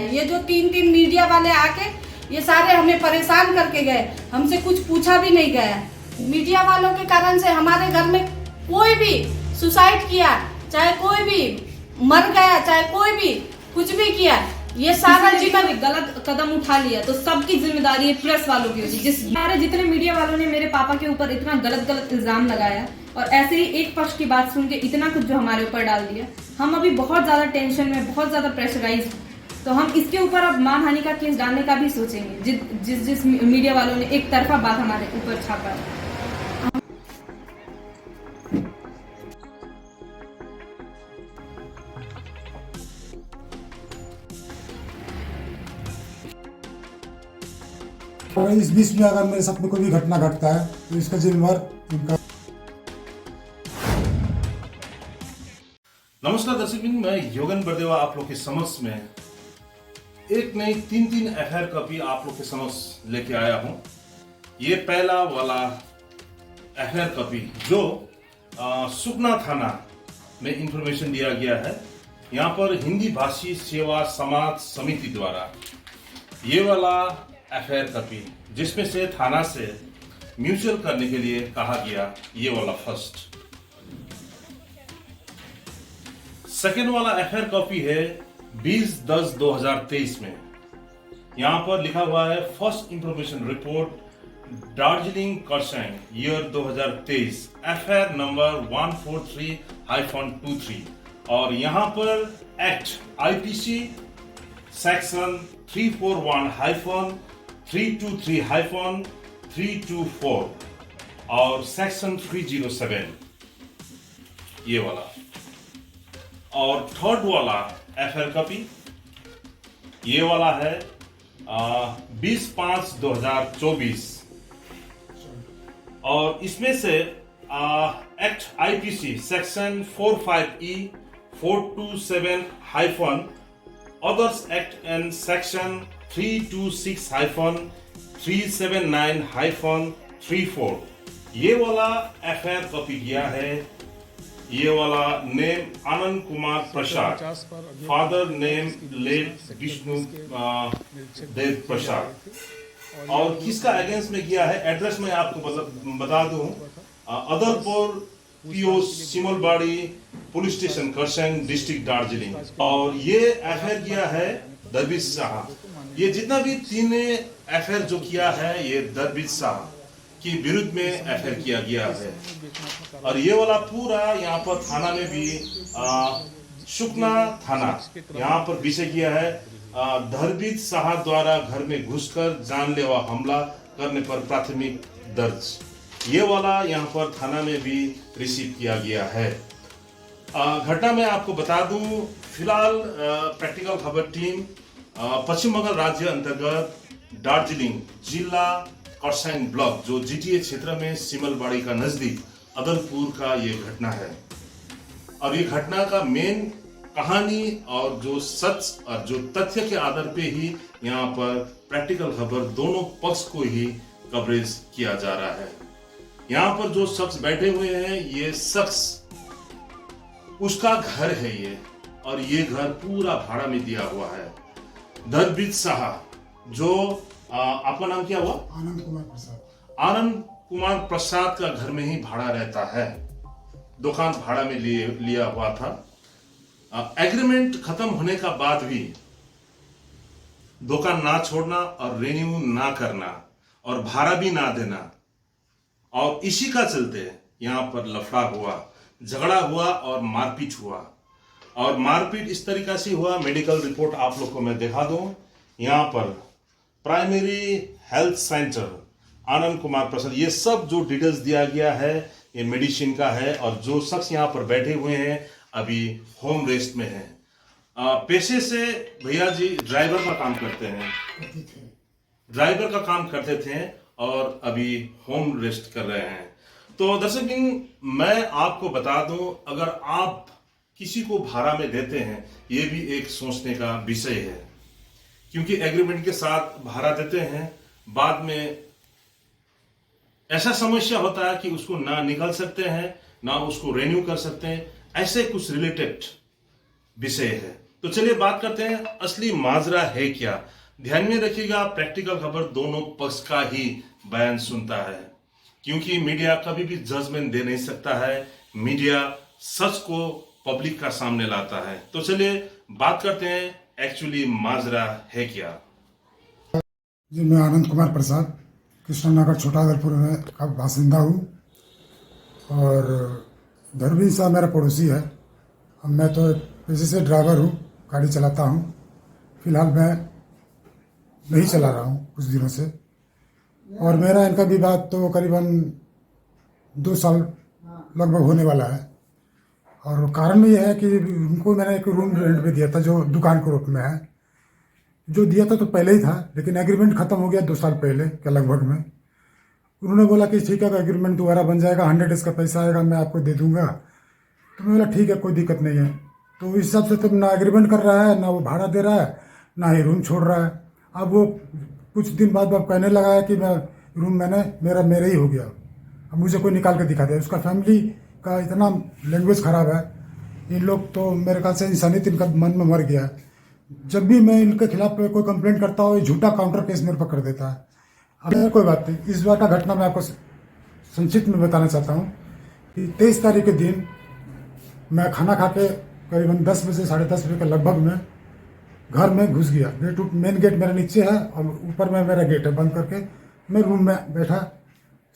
ये जो तीन तीन मीडिया वाले आके ये सारे हमें परेशान करके गए, हमसे कुछ पूछा भी नहीं गया। मीडिया वालों के कारण से हमारे घर में कोई भी सुसाइड किया, चाहे कोई भी मर गया, चाहे कोई भी कुछ भी किया, ये सारा जिम्मेदारी गलत कदम उठा लिया तो सबकी जिम्मेदारी है प्रेस वालों की। जिस हमारे जितने मीडिया वालों ने मेरे पापा के ऊपर इतना गलत इल्जाम लगाया और ऐसे ही एक पक्ष की बात सुन के इतना कुछ जो हमारे ऊपर डाल दिया, हम अभी बहुत ज्यादा टेंशन में, बहुत ज्यादा प्रेशराइज। तो हम इसके ऊपर अब मानहानि का केस डालने का भी सोचेंगे, जिस मीडिया वालों ने एक तरफा बात हमारे ऊपर छापा है। और इस बीच में अगर मेरे साथ में कोई भी घटना घटता है तो इसका जिम्मेवार इनका। नमस्कार दर्शक, मैं योगन बरदेवा आप लोग के समक्ष में एक नई तीन एफआईआर कॉपी आप लोग के समक्ष लेके आया हूं। ये पहला वाला एफआईआर कॉपी जो सुकना थाना में इंफॉर्मेशन दिया गया है, यहाँ पर हिंदी भाषी सेवा समाज समिति द्वारा ये वाला एफआईआर कॉपी, जिसमें से थाना से म्यूचुअल करने के लिए कहा गया, ये वाला फर्स्ट। सेकेंड वाला एफआईआर कॉपी है 20/10/2023 में। यहां पर लिखा हुआ है first information report Darjeeling Kurseong year 2023 FIR number 143-23 और यहां पर एक्ट आईपीसी सेक्शन 341-323-324 और सेक्शन 307 ये वाला। और थर्ड वाला एफआईआर कॉपी ये वाला है 20/5/2024 और इसमें से act IPC section 45E 427- Others Act and Section 326-379-34 ये वाला एफआईआर कॉपी किया है। ये वाला नेम आनंद कुमार प्रसाद, father name let Vishnu Dev Prasad. और किसका अगेंस्ट में किया है, एड्रेस मैं आपको बता दूं, Adarpur PO Simalbari police station Kurseong district Darjeeling. और ये एफआईआर किया है दरबीज शाह। ये जितना भी तीन एफआईआर जो किया है ये दरबीज शाह के विरुद्ध में एफआईआर किया गया है। और ये वाला पूरा यहाँ पर थाना में भी सुकना थाना यहाँ पर विषय किया है दरबीज शाह द्वारा घर में घुसकर जानलेवा हमला करने पर प्राथमिक दर्ज। ये वाला यहाँ पर थाना में भी रिसीव किया गया है। घटना में आपको बता दूं, फिलहाल प्रैक्टिकल खबर टीम पश्चिम बंगाल राज्य अंतर्गत दार्जिलिंग जिला करसंग ब्लॉक जो जीटीए क्षेत्र में सिमलबाड़ी का नजदीक अदलपुर का ये घटना है। और ये घटना का मेन कहानी और जो सच और जो तथ्य के आधार पे ही यहाँ पर प्रैक्टिकल खबर दोनों पक्ष को ही कवरेज किया जा रहा है। यहाँ पर जो शख्स बैठे हुए हैं ये शख्स उसका घर है ये, और ये घर पूरा भाड़ा में दिया हुआ है। दरबीज शाह जो आपका नाम क्या हुआ? आनंद कुमार प्रसाद। आनंद कुमार प्रसाद का घर में ही भाड़ा रहता है। दुकान भाड़ा में लिया हुआ था। एग्रीमेंट खत्म होने का बाद भी दुकान ना छोड़ना और रेन्यू ना करना और भाड़ा भी ना देना, और इसी का चलते यहाँ पर लफड़ा हुआ, झगड़ा हुआ और मारपीट हुआ। और मारपीट इस तरीका से हुआ, मेडिकल रिपोर्ट आप लोग को मैं दिखा दूं। यहाँ पर प्राइमरी हेल्थ सेंटर आनंद कुमार प्रसाद, ये सब जो डिटेल्स दिया गया है ये मेडिसिन का है। और जो शख्स यहाँ पर बैठे हुए हैं अभी होम रेस्ट में है। पेशे से भैया जी ड्राइवर का काम करते हैं, ड्राइवर का काम करते थे और अभी होम रेस्ट कर रहे हैं। तो दर्शक, मैं आपको बता दूं, अगर आप किसी को भाड़ा में देते हैं ये भी एक सोचने का विषय है, क्योंकि एग्रीमेंट के साथ भाड़ा देते हैं, बाद में ऐसा समस्या होता है कि उसको ना निकल सकते हैं ना उसको रेन्यू कर सकते हैं, ऐसे कुछ रिलेटेड विषय है। तो चलिए बात करते हैं असली माजरा है क्या। ध्यान में रखिएगा, प्रैक्टिकल खबर दोनों पक्ष का ही बयान सुनता है, क्योंकि मीडिया कभी भी जजमेंट दे नहीं सकता है। मीडिया सच को पब्लिक का सामने लाता है। तो चलिए बात करते हैं एक्चुअली माजरा है क्या। जी, मैं आनंद कुमार प्रसाद कृष्णनगर छोटा अदलपुर में का बासिंदा हूँ और धरवीर साहब मेरा पड़ोसी है। अब मैं तो पेशे से ड्राइवर हूँ, गाड़ी चलाता हूँ। फिलहाल मैं नहीं चला रहा हूँ कुछ दिनों से, और मेरा इनका विवाद तो करीबन 2 साल लगभग होने वाला है। और कारण यह है कि उनको मैंने एक रूम रेंट पे दिया था जो दुकान के रूप में है। जो दिया था तो पहले ही था, लेकिन एग्रीमेंट ख़त्म हो गया 2 साल पहले के लगभग में। उन्होंने बोला कि ठीक है, एग्रीमेंट दोबारा बन जाएगा, 100 डेज का पैसा आएगा, मैं आपको दे दूंगा। तो मैं बोला ठीक है, कोई दिक्कत नहीं है। तो इस हिसाब से तो ना एग्रीमेंट कर रहा है, ना वो भाड़ा दे रहा है, ना ही रूम छोड़ रहा है। अब वो कुछ दिन बाद अब कहने लगा है कि मैं रूम मेरा ही हो गया, अब मुझे कोई निकाल के दिखा दे। उसका फैमिली का इतना लैंग्वेज खराब है, इन लोग तो मेरे ख्याल से इंसानियत इनका मन में मर गया है। जब भी मैं इनके खिलाफ कोई कंप्लेंट करता हूँ, झूठा काउंटर केस मेरे पर कर देता है। अब कोई बात नहीं, इस बार का घटना मैं आपको संक्षिप्त में बताना चाहता हूँ कि 23 तारीख के दिन मैं खाना खा के करीबन 10 बजे 10:30 बजे के लगभग में घर में घुस गया। मेन गेट मेरा नीचे है और ऊपर में मेरा गेट है। बंद करके मैं रूम में बैठा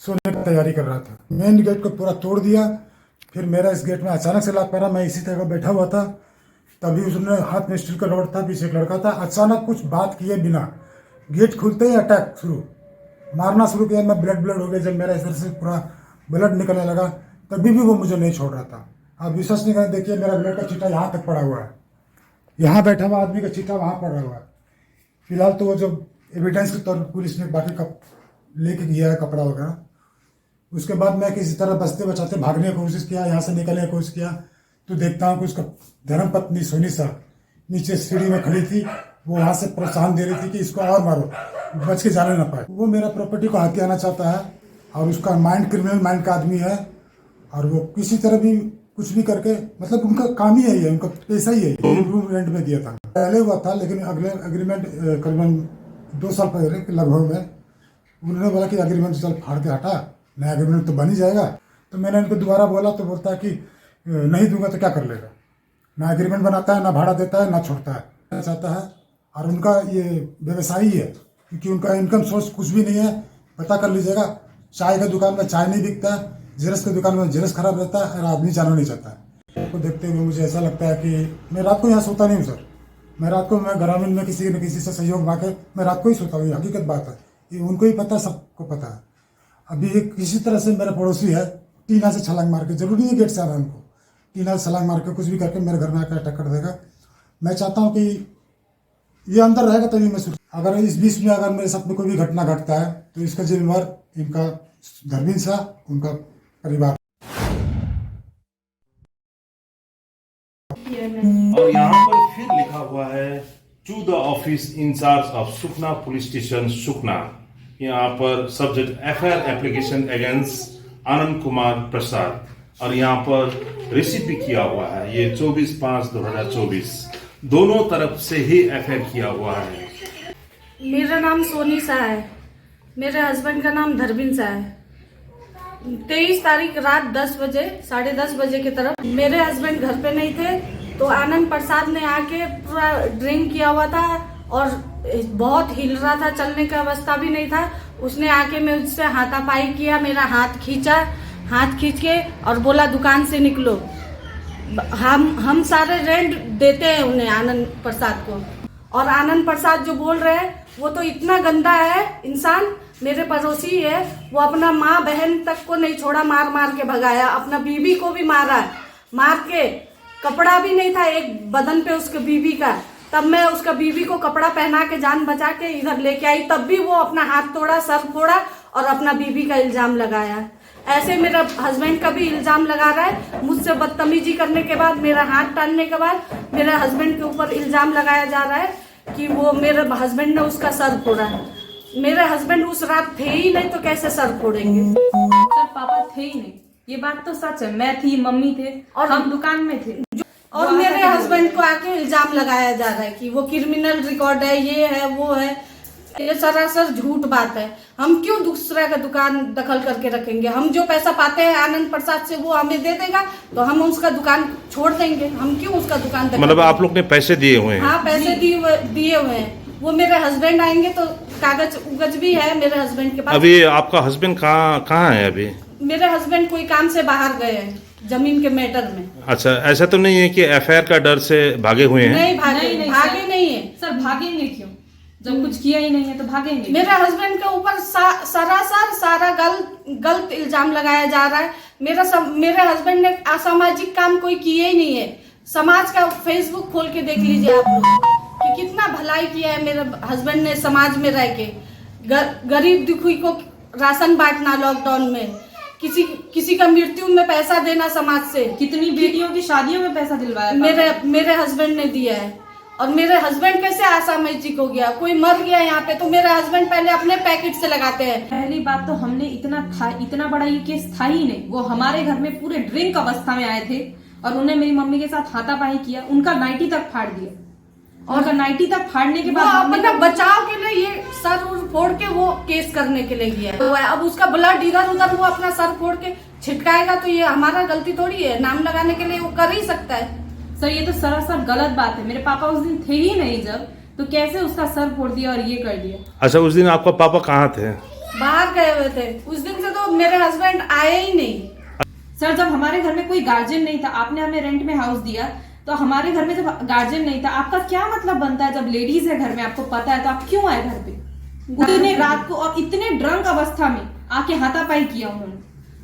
सोने की तैयारी कर रहा था। मेन गेट को पूरा तोड़ दिया। फिर मेरा इस गेट में अचानक से लात पड़ा। मैं इसी तरह बैठा हुआ था, तभी उसने हाथ में स्टील का रॉड था, पीछे एक लड़का था। अचानक कुछ बात किए बिना गेट खुलते ही अटैक मारना शुरू किया। मैं ब्लड हो गया। जब मेरा इस तरह से पूरा ब्लड निकलने लगा, तभी भी वो मुझे नहीं छोड़ रहा था। आप विश्वास नहीं करें, देखिए मेरा ब्लड का छींटा यहाँ तक पड़ा हुआ है। यहाँ बैठा हुआ आदमी का छींटा वहाँ पड़ा हुआ है। फिलहाल तो वो जो एविडेंस के तौर पर पुलिस ने बाकी का लेके गया है कपड़ा वगैरह। उसके बाद मैं किसी तरह बचते बचाते भागने की कोशिश किया, यहाँ से निकलने की कोशिश किया, तो देखता हूँ कि उसका धर्मपत्नी सोनी साहब नीचे सीढ़ी में खड़ी थी। वो वहाँ से प्रोत्साहन दे रही थी कि इसको और मारो, बच के जाने ना पाए। वो मेरा प्रॉपर्टी को हथियाना चाहता है और उसका माइंड क्रिमिनल माइंड का आदमी है। और वो किसी तरह भी कुछ भी करके, मतलब उनका काम ही यही है, उनका पैसा ही है। रूम रेंट में दिया था, पहले हुआ था, लेकिन अगले एग्रीमेंट करीबन 2 साल पहले लगभग में उन्होंने बोला कि एग्रीमेंट चल फाड़ के हटा, नया एग्रीमेंट तो बन ही जाएगा। तो मैंने उनको दोबारा बोला तो बोलता है कि नहीं दूंगा तो क्या कर लेगा। ना एग्रीमेंट बनाता है, ना भाड़ा देता है, ना छोड़ता है, चाहता है। और उनका ये व्यवसाय ही है, क्योंकि उनका इनकम सोर्स कुछ भी नहीं है। पता कर लीजिएगा, चाय का दुकान में चाय नहीं बिकता है, जेरस की दुकान में जेरस खराब रहता है, और आदमी जाना नहीं चाहता है। तो देखते हुए मुझे ऐसा लगता है कि मैं रात को यहाँ सोता नहीं हूँ सर। मैं रात को मैं ग्रामीण में किसी न किसी से सहयोग मांगे मैं रात को ही सोता हूँ। ये हकीकत बात है, ये उनको ही पता है, सबको पता है। अभी एक किसी तरह से मेरा पड़ोसी है, टीना से छलांग मार के, जरूरी नहीं गेट से आ रहा है उनको, टीना से छलांग मार के कुछ भी करके मेरे घर में आकर अटैक कर देगा। मैं चाहता हूँ कि ये अंदर रहेगा तभी मैं अगर इस बीच में अगर मेरे साथ में कोई भी घटना घटता है तो इसका जिम्मेवार इनका धर्मीन साहब, उनका परिवार। और यहाँ पर फिर लिखा हुआ है to the office incharge of Sukhna police station Sukhna. यहाँ पर subject FIR application against Anand Kumar Prasad, और यहाँ पर रिसीव किया हुआ है। ये 24/5/2024 दोनों तरफ से ही एफआईआर किया हुआ है। मेरा नाम सोनी शाह है, मेरे हस्बैंड का नाम धरवीन शाह है। 23 तारीख रात 10 बजे 10:30 बजे की तरफ मेरे हस्बैंड घर पे नहीं थे, तो आनंद प्रसाद ने आके पूरा ड्रिंक किया हुआ था और बहुत हिल रहा था, चलने की अवस्था भी नहीं था। उसने आके मुझसे हाथापाई किया, मेरा हाथ खींच के और बोला दुकान से निकलो। हम सारे रेंट देते हैं उन्हें, आनंद प्रसाद को। और आनंद प्रसाद जो बोल रहे हैं वो तो इतना गंदा है इंसान, मेरे पड़ोसी है। वो अपना माँ बहन तक को नहीं छोड़ा, मार के भगाया, अपना बीबी को भी मारा, मार के कपड़ा भी नहीं था एक बदन पे उसके बीबी का, तब मैं उसका बीबी को कपड़ा पहना के जान बचा के इधर लेके आई, तब भी वो अपना हाथ तोड़ा, सर फोड़ा और अपना बीबी का इल्जाम लगाया। ऐसे मेरा हस्बैंड का भी इल्जाम लगा रहा है। मुझसे बदतमीजी करने के बाद, मेरा हाथ टानने के बाद मेरे हस्बैंड के ऊपर इल्जाम लगाया जा रहा है कि वो मेरे हस्बैंड ने उसका सर फोड़ा है। मेरे हस्बैंड उस रात थे ही नहीं तो कैसे सर फोड़ेंगे। सर पापा थे ही नहीं, ये बात तो सच है। मैं थी, मम्मी थे और हम दुकान में थे। और मेरे हस्बैंड को आके इल्जाम लगाया जा रहा है कि वो क्रिमिनल रिकॉर्ड है, ये है, वो है। ये सरासर झूठ बात है। हम क्यों दूसरा का दुकान दखल करके रखेंगे? हम जो पैसा पाते हैं आनंद प्रसाद से वो हमें दे देगा तो हम उसका दुकान छोड़ देंगे। हम क्यों उसका दुकान दखल मतलब आप लोग ने पैसे दिए हुए हैं? हाँ, पैसे दिए हुए हैं। वो मेरे हस्बैंड आएंगे तो कागज उगज भी है मेरे हस्बैंड के पास। अभी आपका हस्बैंड कहाँ है अभी? मेरे हस्बैंड कोई काम से बाहर गए हैं, जमीन के मैटर में। अच्छा, ऐसा तो नहीं है कि एफआईआर का डर से भागे हुए हैं? नहीं भागे, भागे नहीं है सर। भागेंगे क्यों जब कुछ किया ही नहीं है तो भागेंगे? मेरे हस्बैंड के ऊपर सरासर सारा गलत इल्जाम लगाया जा रहा है। मेरे हस्बैंड ने असामाजिक काम कोई किए ही नहीं है। समाज का फेसबुक खोल के देख लीजिए आप लोग कि कितना भलाई किया है मेरे हस्बैंड ने समाज में रह के। गरीब दुखी को राशन बांटना, लॉकडाउन में किसी का मृत्यु में पैसा देना समाज से। कितनी बेटियों की शादियों में पैसा दिलवाया मेरे हस्बैंड ने दिया है। और मेरे हस्बैंड कैसे असामाजिक हो गया? कोई मर गया यहाँ पे तो मेरे हस्बैंड पहले अपने पैकेट से लगाते हैं। पहली बात तो हमने इतना बड़ा ये केस था ही नहीं। वो हमारे घर में पूरे ड्रिंक अवस्था में आए थे और उन्हें मेरी मम्मी के साथ हाथापाई किया। उनका नाइटी तक फाड़ दिया और नाइटी तक फाड़ने के बाद अपना बचाव के लिए ये सर फोड़ के वो केस करने के लिए गया। तो अब उसका ब्लड इधर उधर वो अपना सर फोड़ के छिटकाएगा तो ये हमारा गलती थोड़ी है। नाम लगाने के लिए वो कर ही सकता है। सर ये तो सरासर गलत बात है। मेरे पापा उस दिन थे ही नहीं जब, तो कैसे उसका सर फोड़ दिया और ये कर दिया? अच्छा, उस दिन आपका पापा कहाँ थे? बाहर गए हुए थे। उस दिन से तो मेरे हस्बैंड आए ही नहीं। सर जब हमारे घर में कोई गार्जियन नहीं था, आपने हमें रेंट में हाउस दिया, तो हमारे घर में जब गार्जियन नहीं था, आपका क्या मतलब बनता है? जब लेडीज है घर में, आपको पता है, तो आप क्यों आए घर पे उतने रात को और इतने ड्रंक अवस्था में आके हाथापाई किया उन्होंने?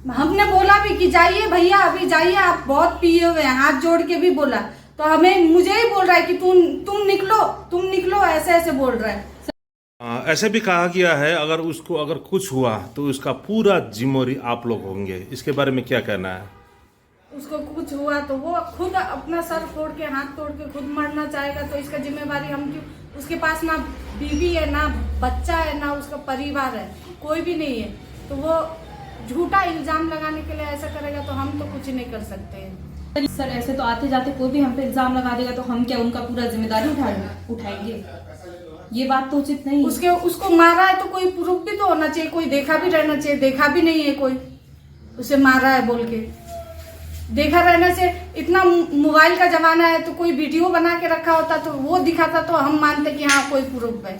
हमने बोला भी कि जाइए भैया, अभी जाइए, आप बहुत पिए हुए हैं, हाथ जोड़ के भी बोला। तो मुझे ही बोल रहा है कि तुम निकलो, ऐसे बोल रहा है। ऐसे भी कहा गया है अगर कुछ हुआ तो उसका पूरा जिम्मेवारी आप लोग होंगे। इसके बारे में क्या कहना है? उसको कुछ हुआ तो वो खुद अपना सर फोड़ के, हाथ तोड़ के खुद मरना चाहेगा तो इसका जिम्मेवारी हम क्यों? उसके पास ना बीवी है, ना बच्चा है, ना उसका परिवार है, कोई भी नहीं है। तो वो झूठा इल्जाम लगाने के लिए ऐसा करेगा तो हम तो कुछ नहीं कर सकते हैं। सर ऐसे तो आते जाते कोई भी हम पे इल्जाम लगा देगा तो हम क्या उनका पूरा जिम्मेदारी उठाएंगे? ये बात तो उचित नहीं। उसको मारा है तो कोई प्रूफ भी तो होना चाहिए, कोई देखा भी रहना चाहिए। देखा भी नहीं है कोई, उसे मारा है बोल के। देखा रहने से, इतना मोबाइल का जमाना है तो कोई वीडियो बना के रखा होता तो वो दिखाता तो हम मानते कि हाँ कोई प्रूफ है।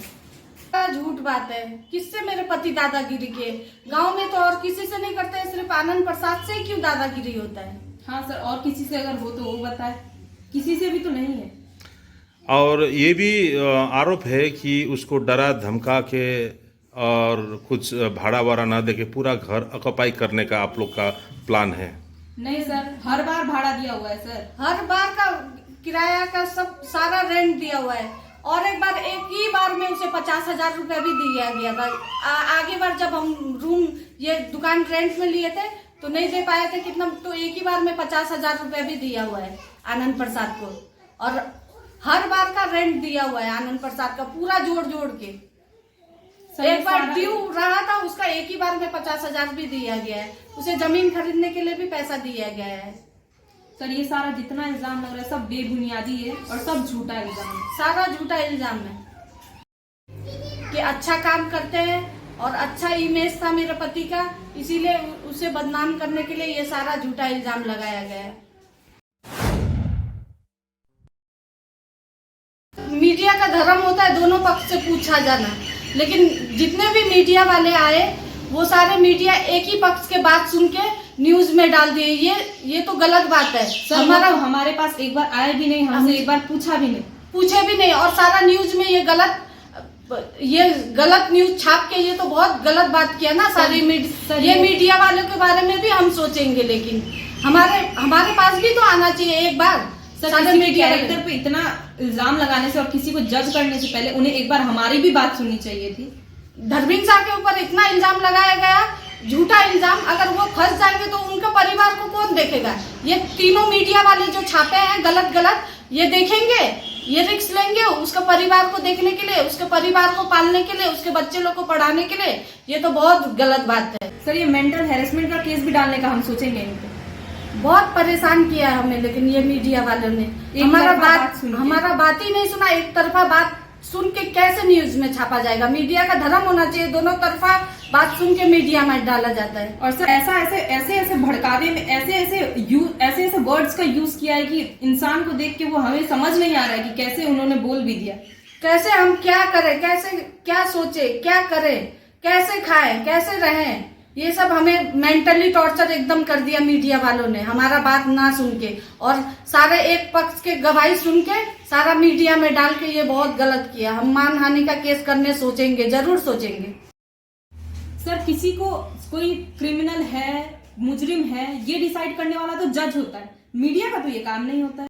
झूठ बात है। किससे मेरे पति दादागिरी के? गांव में तो और किसी से नहीं करते हैं, सिर्फ आनंद प्रसाद से ही क्यों दादागिरी होता है? हाँ सर, और किसी से अगर हो तो वो बताए, किसी से भी तो नहीं है। और ये भी आरोप है कि उसको डरा धमका के और कुछ भाड़ा वाड़ा ना दे के पूरा घर ऑक्युपाई करने का आप लोग का प्लान है? नहीं सर, हर बार भाड़ा दिया हुआ है सर। हर बार का किराया का सब सारा रेंट दिया हुआ है। और एक ही बार में उसे 50,000 रुपया भी दिया गया था। आगे बार जब हम रूम ये दुकान रेंट में लिए थे तो नहीं दे पाए थे कितना, तो एक ही बार में 50,000 रुपया भी दिया हुआ है आनंद प्रसाद को। और हर बार का रेंट दिया हुआ है आनंद प्रसाद का पूरा जोड़ के। एक बार ड्यू रहा था उसका, एक ही बार में 50,000 भी दिया गया है। उसे जमीन खरीदने के लिए भी पैसा दिया गया है। सर ये सारा जितना इल्जाम लग रहा है सब बेबुनियादी है और सब झूठा इल्जाम है। सारा झूठा इल्जाम है कि अच्छा काम करते हैं और अच्छा इमेज था मेरे पति का, इसीलिए उसे बदनाम करने के लिए ये सारा झूठा इल्जाम लगाया गया है। मीडिया का धर्म होता है दोनों पक्ष से पूछा जाना, लेकिन जितने भी मीडिया वाले आए वो सारे मीडिया एक ही पक्ष के बात सुन के न्यूज में डाल दिए। ये तो गलत बात है। सर हमारे पास एक बार आए भी नहीं, हमसे एक बार पूछे भी नहीं और सारा न्यूज में ये गलत न्यूज छाप के ये तो बहुत गलत बात किया ना सारी मीडिया वालों के बारे में भी हम सोचेंगे, लेकिन हमारे पास भी तो आना चाहिए एक बार। सर मीडिया कैरेक्टर पे इतना इल्जाम लगाने से और किसी को जज करने से पहले उन्हें एक बार हमारी भी बात सुननी चाहिए थी। धर्मेंद्र साहब के ऊपर इतना इल्जाम लगाया गया, झूठा इल्जाम। अगर वो फंस जाएंगे तो उनके परिवार को कौन देखेगा? ये तीनों मीडिया वाले जो छापे हैं गलत ये देखेंगे, ये रिस्क लेंगे उसका परिवार को देखने के लिए, उसके परिवार को पालने के लिए, उसके बच्चे लोग को पढ़ाने के लिए। ये तो बहुत गलत बात है। सर ये मेंटल हैरेसमेंट का केस भी डालने का हम सोचेंगे। बहुत परेशान किया हमें लेकिन ये मीडिया वालों ने। सुन के। हमारा बात ही नहीं सुना, एक तरफा बात सुन के कैसे न्यूज में छापा जाएगा? मीडिया का धर्म होना चाहिए, दोनों तरफा बात सुन के मीडिया में डाला जाता है। और सर ऐसे भड़कावे में ऐसे वर्ड्स का यूज किया है कि इंसान को देख के वो हमें समझ नहीं आ रहा है कि कैसे उन्होंने बोल भी दिया। कैसे हम क्या करें, कैसे क्या सोचे, क्या करें, कैसे खाएं, कैसे रहें, ये सब हमें मेंटली टॉर्चर एकदम कर दिया मीडिया वालों ने, हमारा बात ना सुन के और सारे एक पक्ष के गवाही सुन के सारा मीडिया में डाल के ये बहुत गलत किया। हम मानहानि का केस करने सोचेंगे, जरूर सोचेंगे। सर किसी को कोई क्रिमिनल है, मुजरिम है, ये डिसाइड करने वाला तो जज होता है, मीडिया का तो ये काम नहीं होता है।